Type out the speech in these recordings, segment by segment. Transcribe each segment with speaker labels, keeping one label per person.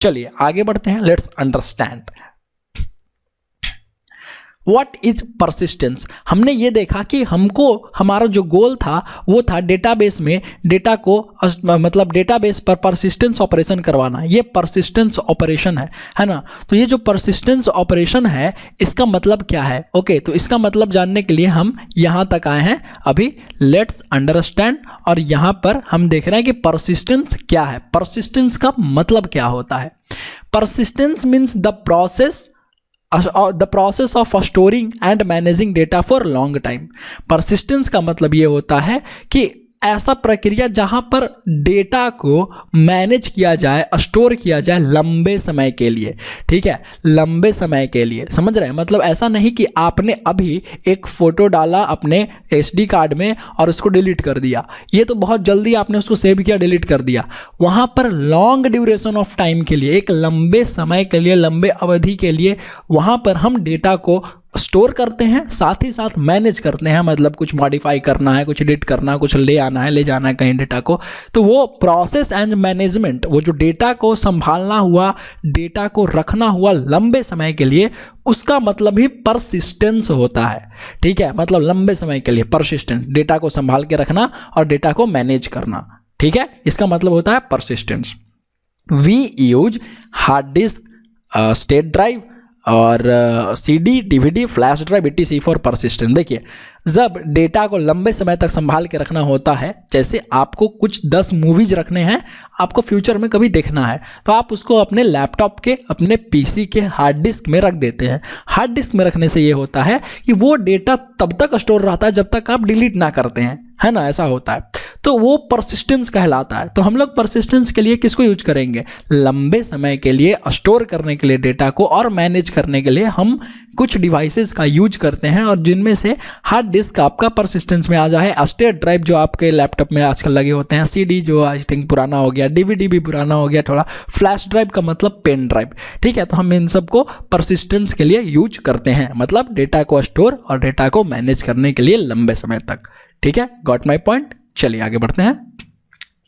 Speaker 1: चलिए आगे बढ़ते हैं, let's understand what is persistence. हमने ये देखा कि हमको हमारा जो गोल था वो था डेटाबेस में डेटा को मतलब डेटाबेस पर परसिस्टेंस ऑपरेशन करवाना। ये परसिस्टेंस ऑपरेशन है ना। तो ये जो परसिस्टेंस ऑपरेशन है इसका मतलब क्या है? ओके, तो इसका मतलब जानने के लिए हम यहाँ तक आए हैं अभी। लेट्स अंडरस्टैंड, और यहाँ पर हम देख रहे हैं कि परसिस्टेंस क्या है, परसिस्टेंस का मतलब क्या होता है। Persistence means the process of storing and managing data for long time. Persistence का मतलब ये होता है कि ऐसा प्रक्रिया जहाँ पर डेटा को मैनेज किया जाए, स्टोर किया जाए लंबे समय के लिए। ठीक है, लंबे समय के लिए, समझ रहे हैं? मतलब ऐसा नहीं कि आपने अभी एक फ़ोटो डाला अपने SD कार्ड में और उसको डिलीट कर दिया, ये तो बहुत जल्दी आपने उसको सेव किया डिलीट कर दिया। वहाँ पर लॉन्ग ड्यूरेशन ऑफ टाइम के लिए, एक लंबे समय के लिए, लंबे अवधि के लिए वहाँ पर हम डेटा को स्टोर करते हैं, साथ ही साथ मैनेज करते हैं। मतलब कुछ मॉडिफाई करना है, कुछ एडिट करना है, कुछ ले आना है, ले जाना है कहीं डेटा को, तो वो प्रोसेस एंड मैनेजमेंट, वो जो डेटा को संभालना हुआ, डेटा को रखना हुआ लंबे समय के लिए, उसका मतलब ही परसिस्टेंस होता है। ठीक है, मतलब लंबे समय के लिए परसिस्टेंस, डेटा को संभाल के रखना और डेटा को मैनेज करना। ठीक है, इसका मतलब होता है persistence. We use hard disk, state drive और CD, DVD, flash drive etc for persistence. देखिए, जब डेटा को लंबे समय तक संभाल के रखना होता है, जैसे आपको कुछ 10 मूवीज रखने हैं, आपको फ्यूचर में कभी देखना है, तो आप उसको अपने लैपटॉप के, अपने PC के हार्ड डिस्क में रख देते हैं। हार्ड डिस्क में रखने से ये होता है कि वो डेटा तब तक स्टोर रहता है जब तक आप डिलीट ना करते हैं, है ना, ऐसा होता है। तो वो परसिस्टेंस कहलाता है। तो हम लोग परसिस्टेंस के लिए किसको यूज करेंगे? लंबे समय के लिए स्टोर करने के लिए डेटा को और मैनेज करने के लिए हम कुछ डिवाइसेस का यूज करते हैं, और जिनमें से हार्ड डिस्क आपका परसिस्टेंस में आ जाए, स्टेट ड्राइव जो आपके लैपटॉप में आजकल लगे होते हैं, CD जो आई थिंक पुराना हो गया, DVD भी पुराना हो गया थोड़ा, फ्लैश ड्राइव का मतलब पेन ड्राइव। ठीक है, तो हम इन सबको परसिस्टेंस के लिए यूज करते हैं, मतलब डेटा को स्टोर और डेटा को मैनेज करने के लिए लंबे समय तक। ठीक है, गॉट माई पॉइंट। चलिए आगे बढ़ते हैं।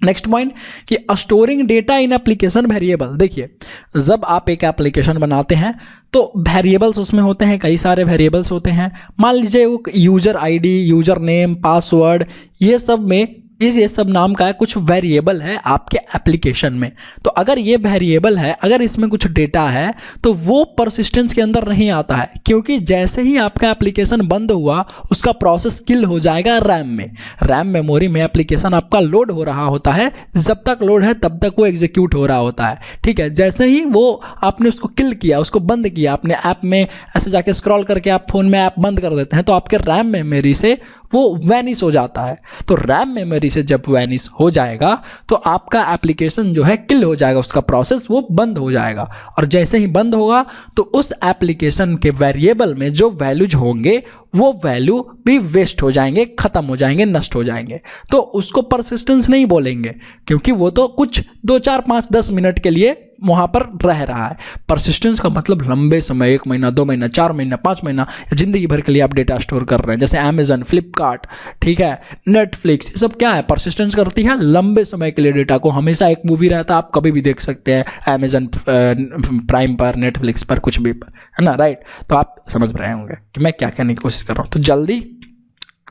Speaker 1: नेक्स्ट पॉइंट कि स्टोरिंग डेटा इन एप्लीकेशन वेरिएबल। देखिए, जब आप एक एप्लीकेशन बनाते हैं तो वेरिएबल्स उसमें होते हैं, कई सारे वेरिएबल्स होते हैं। मान लीजिए वो user ID, user name, password, ये सब में ये सब नाम का कुछ वेरिएबल है आपके एप्लीकेशन में। तो अगर ये वेरिएबल है, अगर इसमें कुछ डेटा है, तो वो परसिस्टेंस के अंदर नहीं आता है, क्योंकि जैसे ही आपका एप्लीकेशन बंद हुआ उसका प्रोसेस किल हो जाएगा रैम में। रैम मेमोरी में एप्लीकेशन आपका लोड हो रहा होता है, जब तक लोड है तब तक वो एग्जीक्यूट हो रहा होता है। ठीक है, जैसे ही वो आपने उसको किल किया, उसको बंद किया, अपने ऐप में ऐसे जाके स्क्रॉल करके आप फोन में ऐप बंद कर देते हैं, तो आपके रैम मेमोरी से वो वैनिश हो जाता है। तो रैम मेमोरी से जब वैनिश हो जाएगा तो आपका एप्लीकेशन जो है किल हो जाएगा, उसका प्रोसेस वो बंद हो जाएगा। और जैसे ही बंद होगा तो उस एप्लीकेशन के वेरिएबल में जो वैल्यूज होंगे वो वैल्यू भी वेस्ट हो जाएंगे, खत्म हो जाएंगे, नष्ट हो जाएंगे। तो उसको परसिस्टेंस नहीं बोलेंगे, क्योंकि वो तो कुछ 2, 4, 5, 10 मिनट के लिए वहाँ पर रह रहा है। परसिस्टेंस का मतलब लंबे समय, 1 महीना, 2 महीना, 4 महीना, 5 महीना, जिंदगी भर के लिए आप डेटा स्टोर कर रहे हैं। जैसे Amazon, फ्लिपकार्ट, ठीक है, नेटफ्लिक्स, ये सब क्या है? परसिस्टेंस करती है लंबे समय के लिए डेटा को। हमेशा एक मूवी रहता है, आप कभी भी देख सकते हैं Amazon प्राइम पर, नेटफ्लिक्स पर, कुछ भी पर, है ना, राइट। तो आप समझ रहे होंगे कि मैं क्या कहने की कोशिश कर रहा हूँ। तो जल्दी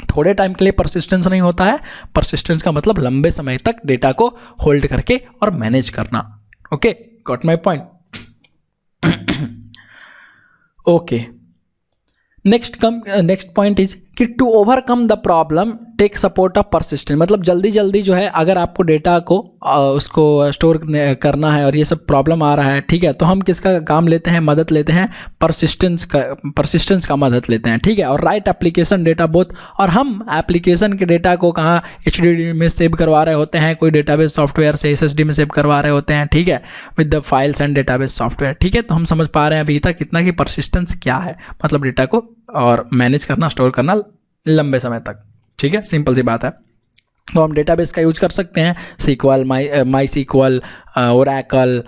Speaker 1: थोड़े टाइम के लिए परसिस्टेंस नहीं होता है। परसिस्टेंस का मतलब लंबे समय तक डेटा को होल्ड करके और मैनेज करना। Okay, got my point. Okay, next point is कि to overcome the problem take support of persistence. मतलब जल्दी जो है, अगर आपको डेटा को उसको स्टोर करना है और ये सब प्रॉब्लम आ रहा है, ठीक है, तो हम किसका काम लेते हैं? मदद लेते हैं परसिस्टेंस का मदद लेते हैं। ठीक है, और राइट एप्लीकेशन डेटा बोथ। और हम एप्लीकेशन के डेटा को कहाँ HDD में सेव करवा रहे होते हैं, कोई डेटाबेस सॉफ्टवेयर से SSD में सेव करवा रहे होते हैं। ठीक है, with the files and database software. ठीक है, तो हम समझ पा रहे हैं अभी तक कितना कि परसिस्टेंस क्या है, मतलब डेटा को और मैनेज करना, स्टोर करना लंबे समय तक। ठीक है, सिंपल सी बात है। तो हम डेटाबेस का यूज कर सकते हैं, SQL, माई SQL, ओरेकल,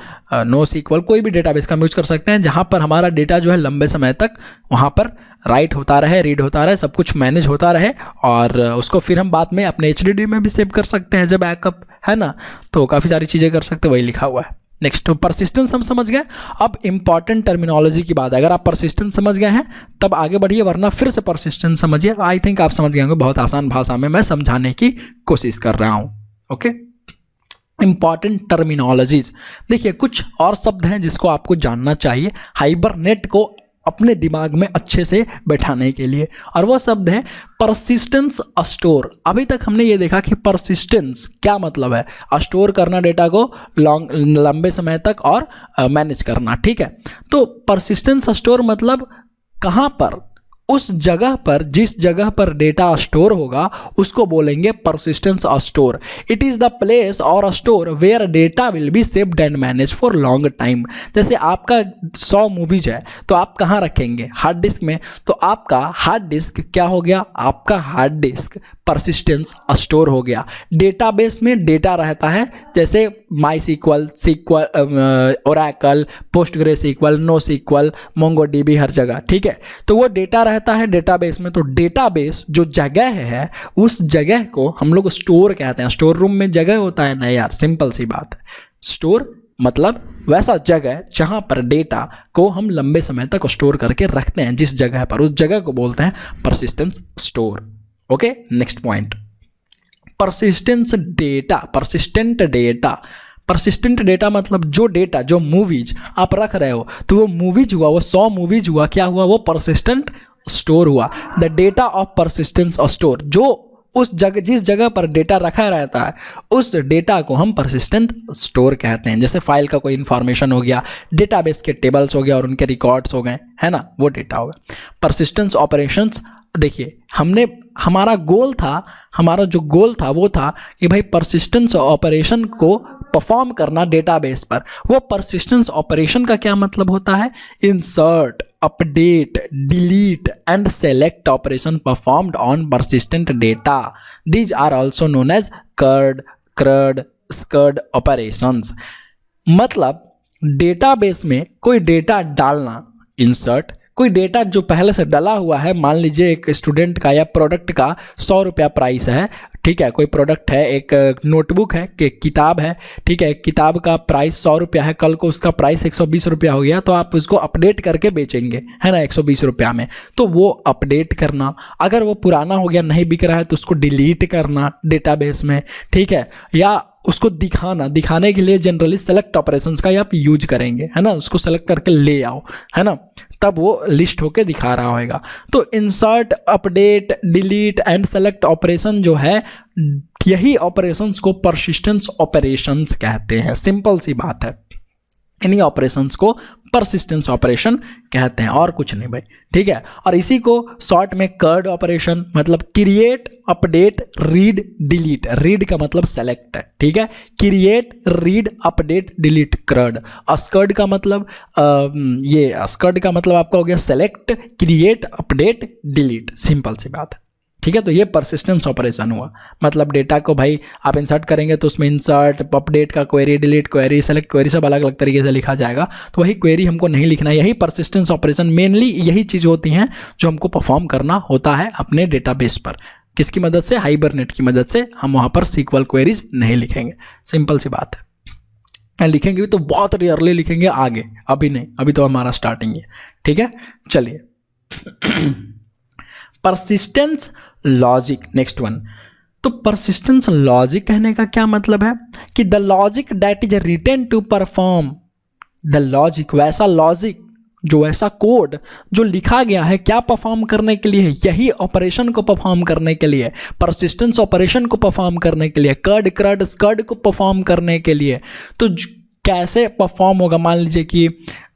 Speaker 1: NoSQL, कोई भी डेटाबेस का हम यूज कर सकते हैं, जहाँ पर हमारा डेटा जो है लंबे समय तक वहाँ पर राइट होता रहे, रीड होता रहे, सब कुछ मैनेज होता रहे, और उसको फिर हम बाद में अपने HDD में भी सेव कर सकते हैं जब बैकअप, है ना। तो काफ़ी सारी चीज़ें कर सकते हैं, वही लिखा हुआ है। नेक्स्ट परसिस्टेंस हम समझ गए। अब इंपॉर्टेंट टर्मिनोलॉजी की बात है, अगर आप परसिस्टेंस समझ गए हैं तब आगे बढ़िए, वरना फिर से परसिस्टेंस समझिए। आई थिंक आप समझ गए होंगे, बहुत आसान भाषा में मैं समझाने की कोशिश कर रहा हूँ। ओके, इंपॉर्टेंट टर्मिनोलॉजीज देखिए, कुछ और शब्द हैं जिसको आपको जानना चाहिए हाइबरनेट को अपने दिमाग में अच्छे से बैठाने के लिए, और वो शब्द है परसिस्टेंस स्टोर। अभी तक हमने ये देखा कि परसिस्टेंस क्या मतलब है, स्टोर करना डेटा को लंबे समय तक और मैनेज करना, ठीक है। तो परसिस्टेंस स्टोर मतलब कहाँ पर, उस जगह पर, जिस जगह पर डेटा स्टोर होगा उसको बोलेंगे persistence store. It is the place or store where data will be saved and manage for long time. जैसे आपका 100 मूवीज है तो आप कहाँ रखेंगे, हार्ड डिस्क में, तो आपका हार्ड डिस्क क्या हो गया, आपका हार्ड डिस्क परसिस्टेंस स्टोर हो गया। डेटाबेस में डेटा रहता है, जैसे माई सीक्वल, ओरेकल, पोस्टग्रेसक्यूएल, नोएसक्यूएल, मोंगोडीबी, हर जगह, ठीक है। तो वो डेटा रहता है डेटाबेस में। तो डेटाबेस जो जगह है उस जगह को हम लोग स्टोर कहते हैं। स्टोर रूम में जगह होता है ना यार, सिंपल सी बात है। स्टोर मतलब वैसा जगह जहां पर डेटा को हम लंबे समय तक स्टोर करके रखते हैं, जिस जगह पर, उस जगह को बोलते हैं persistence store. Okay, next point, persistence data, persistent data. Persistent data मतलब जो डेटा, जो मूवीज आप रख रहे हो, तो वो मूवीज हुआ, वो 100 मूवीज हुआ, क्या हुआ, वो परसिस्टेंट स्टोर हुआ। The data of persistence store, जो उस जगह, जिस जगह पर डेटा रखा रहता है उस डेटा को हम परसिस्टेंट स्टोर कहते हैं। जैसे फाइल का कोई इंफॉर्मेशन हो गया, डेटाबेस के टेबल्स हो गया और उनके रिकॉर्ड्स हो गए, है ना, वो डेटा होगा। परसिस्टेंस ऑपरेशंस, देखिए हमारा जो गोल था वो था कि भाई परसिस्टेंस ऑपरेशन को परफॉर्म करना डेटाबेस पर। वो परसिस्टेंस ऑपरेशन का क्या मतलब होता है, insert, update, delete and select operation performed on persistent data. These are also known as curd, crud, scrud operations. मतलब डेटाबेस में कोई डेटा डालना, इंसर्ट, कोई डेटा जो पहले से डला हुआ है, मान लीजिए एक स्टूडेंट का या प्रोडक्ट का 100 रुपया प्राइस है, ठीक है, कोई प्रोडक्ट है, एक नोटबुक है, कि किताब है, ठीक है, किताब का प्राइस 100 रुपया है, कल को उसका प्राइस 120 रुपया हो गया, तो आप उसको अपडेट करके बेचेंगे, है ना, 120 रुपया में। तो वो अपडेट करना, अगर वो पुराना हो गया, नहीं बिक रहा है, तो उसको डिलीट करना डेटाबेस में, ठीक है, या उसको दिखाने के लिए जनरली सेलेक्ट ऑपरेशंस का आप यूज करेंगे, है ना, उसको सेलेक्ट करके ले आओ, है ना, तब वो लिस्ट होके दिखा रहा होगा। तो insert, update, delete and select operation जो है, यही ऑपरेशंस को परसिस्टेंस ऑपरेशंस कहते हैं। सिंपल सी बात है, इन्हीं ऑपरेशंस को परसिस्टेंस ऑपरेशन कहते हैं, और कुछ नहीं भाई, ठीक है। और इसी को शॉर्ट में कर्ड ऑपरेशन, मतलब create, update, read, delete. Read का मतलब सेलेक्ट है, ठीक है, create, read, update, delete, CRUD. SCRUD का मतलब स्कर्ड का मतलब आपका हो गया select, create, update, delete, simple सी बात है, ठीक है। तो ये परसिस्टेंस ऑपरेशन हुआ, मतलब डेटा को भाई आप इंसर्ट करेंगे तो उसमें इंसर्ट, अपडेट का query, delete query, select query सब अलग अलग तरीके से लिखा जाएगा, तो वही क्वेरी हमको नहीं लिखना है। यही परसिस्टेंस ऑपरेशन, मेनली यही चीज़ होती हैं जो हमको परफॉर्म करना होता है अपने डेटाबेस पर। किसकी मदद से, हाइबरनेट की मदद से। हम वहाँ पर सीक्वल क्वेरीज नहीं लिखेंगे, सिंपल सी बात है। लिखेंगे भी तो बहुत रेयरली लिखेंगे आगे, अभी नहीं, अभी तो हमारा स्टार्टिंग है, ठीक है। चलिए परसिस्टेंस लॉजिक, नेक्स्ट वन। तो परसिस्टेंस लॉजिक कहने का क्या मतलब है कि the logic that is written to perform the logic, वैसा लॉजिक, जो ऐसा कोड जो लिखा गया है क्या परफॉर्म करने के लिए, यही ऑपरेशन को परफॉर्म करने के लिए, परसिस्टेंस ऑपरेशन को परफॉर्म करने के लिए, कर्ड, क्रड, स्कर्ड को परफॉर्म करने के लिए। तो कैसे परफॉर्म होगा, मान लीजिए कि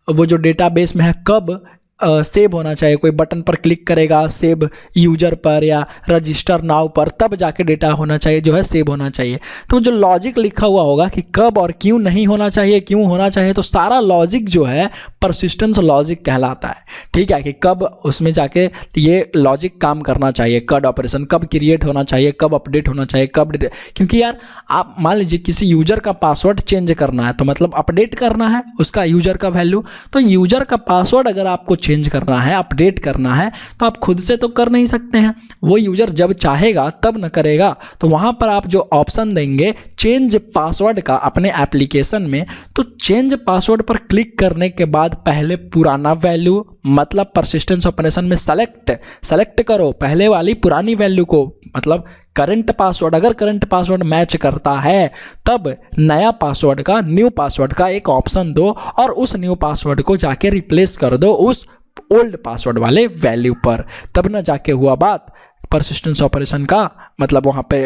Speaker 1: वो जो डेटाबेस में है कब सेव होना चाहिए, कोई बटन पर क्लिक करेगा सेव यूजर पर या रजिस्टर नाउ पर, तब जाके डेटा होना चाहिए, जो है सेव होना चाहिए। तो जो लॉजिक लिखा हुआ होगा कि कब और क्यों नहीं होना चाहिए, क्यों होना चाहिए, तो सारा लॉजिक जो है परसिस्टेंस लॉजिक कहलाता है, ठीक है, कि कब उसमें जाके ये लॉजिक काम करना चाहिए, कर्ड ऑपरेशन कब क्रिएट होना चाहिए, कब अपडेट होना चाहिए, कब, क्योंकि यार आप मान लीजिए किसी यूजर का पासवर्ड चेंज करना है, तो मतलब अपडेट करना है उसका यूजर का वैल्यू, तो यूजर का पासवर्ड अगर आपको चेंज करना है, अपडेट करना है, तो आप खुद से तो कर नहीं सकते हैं, वो यूज़र जब चाहेगा तब न करेगा। तो वहाँ पर आप जो ऑप्शन देंगे चेंज पासवर्ड का अपने एप्लीकेशन में, तो चेंज पासवर्ड पर क्लिक करने के बाद पहले पुराना वैल्यू मतलब परसिस्टेंस ऑपरेशन में सेलेक्ट करो पहले वाली पुरानी वैल्यू को, मतलब करंट पासवर्ड, अगर करंट पासवर्ड मैच करता है तब नया पासवर्ड का, न्यू पासवर्ड का एक ऑप्शन दो और उस न्यू पासवर्ड को जाके रिप्लेस कर दो उस ओल्ड पासवर्ड वाले वैल्यू पर, तब ना जाके हुआ बात परसिस्टेंस ऑपरेशन का, मतलब वहाँ पे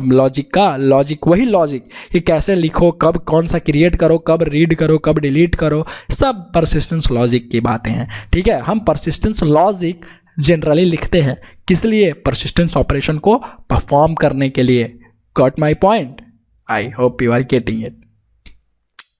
Speaker 1: लॉजिक वही लॉजिक कि कैसे लिखो, कब कौन सा क्रिएट करो, कब रीड करो, कब डिलीट करो, सब परसिस्टेंस लॉजिक की बातें हैं। ठीक है, हम परसिस्टेंस लॉजिक जनरली लिखते हैं किस लिए? परसिस्टेंस ऑपरेशन को परफॉर्म करने के लिए। Got my point? I hope you are getting it.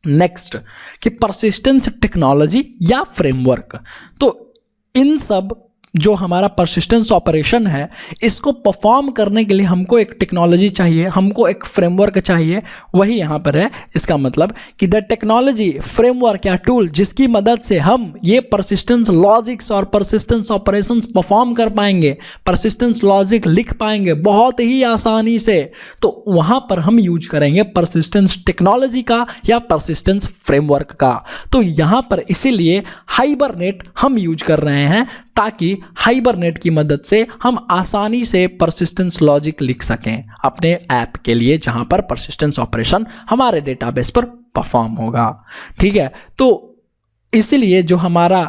Speaker 1: Next कि परसिस्टेंस टेक्नोलॉजी या फ्रेमवर्क, तो इन सब जो हमारा परसिस्टेंस ऑपरेशन है इसको परफॉर्म करने के लिए हमको एक टेक्नोलॉजी चाहिए, हमको एक फ्रेमवर्क चाहिए, वही यहाँ पर है। इसका मतलब कि द टेक्नोलॉजी, फ्रेमवर्क या टूल जिसकी मदद से हम ये परसिस्टेंस लॉजिक्स और परसिस्टेंस ऑपरेशंस परफॉर्म कर पाएंगे, परसिस्टेंस लॉजिक लिख पाएंगे बहुत ही आसानी से, तो वहाँ पर हम यूज करेंगे परसिस्टेंस टेक्नोलॉजी का या परसिस्टेंस फ्रेमवर्क का। तो यहाँ पर इसीलिए हाइबरनेट हम यूज कर रहे हैं ताकि हाइबरनेट की मदद से हम आसानी से परसिस्टेंस लॉजिक लिख सकें अपने ऐप के लिए जहां पर परसिस्टेंस ऑपरेशन हमारे डेटाबेस पर परफॉर्म होगा। ठीक है, तो इसीलिए जो हमारा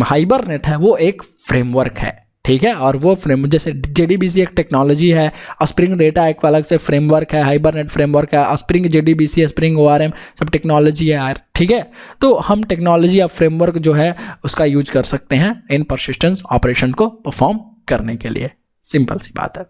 Speaker 1: हाइबरनेट है वो एक फ्रेमवर्क है। ठीक है, और वो फ्रेम जैसे JDBC एक टेक्नोलॉजी है, स्प्रिंग डेटा एक अलग से फ्रेमवर्क है, हाइबरनेट फ्रेमवर्क है, स्प्रिंग JDBC, स्प्रिंग ORM सब टेक्नोलॉजी है यार। ठीक है, तो हम टेक्नोलॉजी या फ्रेमवर्क जो है उसका यूज कर सकते हैं इन परसिस्टेंस ऑपरेशन को परफॉर्म करने के लिए। सिंपल सी बात है।